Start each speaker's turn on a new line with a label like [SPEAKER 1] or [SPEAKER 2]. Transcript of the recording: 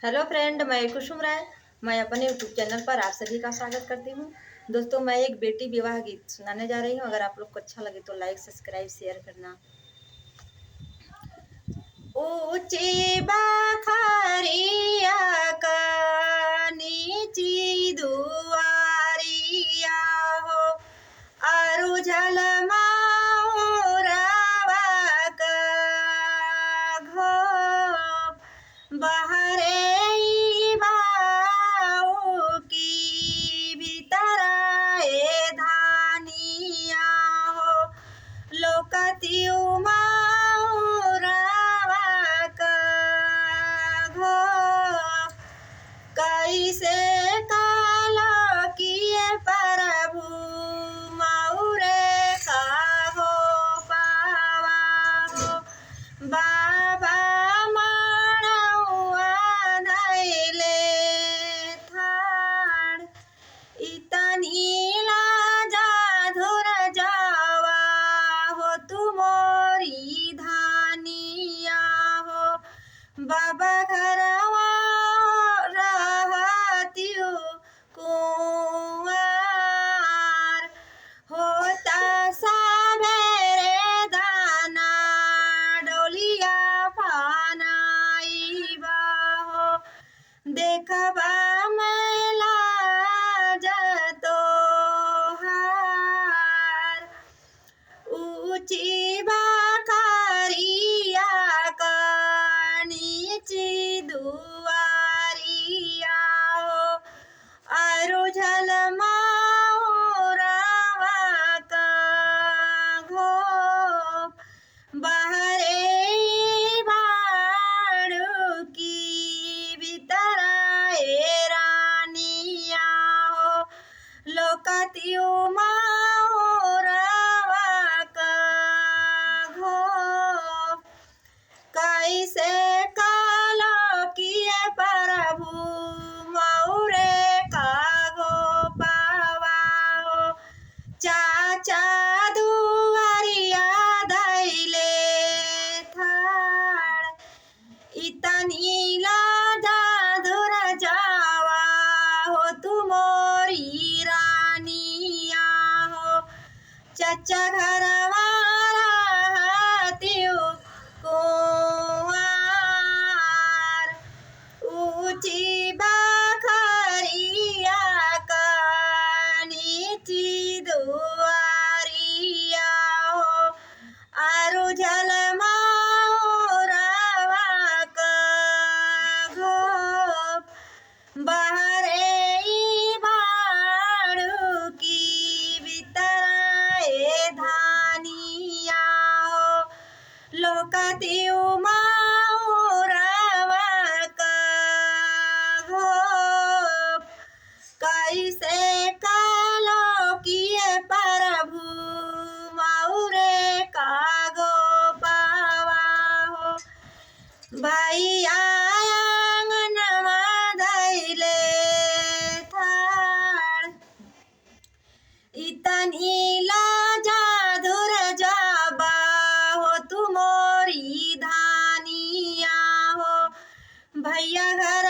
[SPEAKER 1] Hello friend, मैं कुसुम राय। मैं अपने यूट्यूब चैनल पर आप सभी का स्वागत करती हूँ। दोस्तों, मैं एक बेटी विवाह गीत सुनाने जा रही हूँ। अगर आप लोग को अच्छा लगे तो लाइक सब्सक्राइब शेयर करना। ऊंची बखरिया का नीची दुआरिया हो, अरु झलमा बहरे बाऊ की भीतर धानिया हो, लोकती कैसे कालो किए प्रभु मऊरे का हो पावा हो, बाबा मणुआ धैले थाड़ इतनी लाजा धुर जावा हो, तुमोरी धानिया हो, बाबा घरवा रहतियो कुंवार होता सबेरे दाना डोलिया फानाइबा हो, देखबा मैला जतो हार ऊंची बखरिया का नीची दुआरिया हो, अरु झलमा बहरे बाड़ू की भीतर रानिया हो, लोकती कैसे कालो किए प्रभु मऊरे का गो पावा हो, चाचा दुआरिया धैले थाड़ इतनी लाजा धुर जावा हो, तुमोरी रानिया हो, चचा घरवा रहतियो कुंवार ऊंची बखरिया का नीची दुआरिया हो, अरु झलमा बहरे बाड़ू की भीतर धानिया हो, लोकती कैसे कालो किए प्रभु मऊरे का गो पावा हो, भैया आंगनवा धैले थाड़ इतनी लाजा धुर जाबा हो, तुमोरी धानिया हो, भैया घर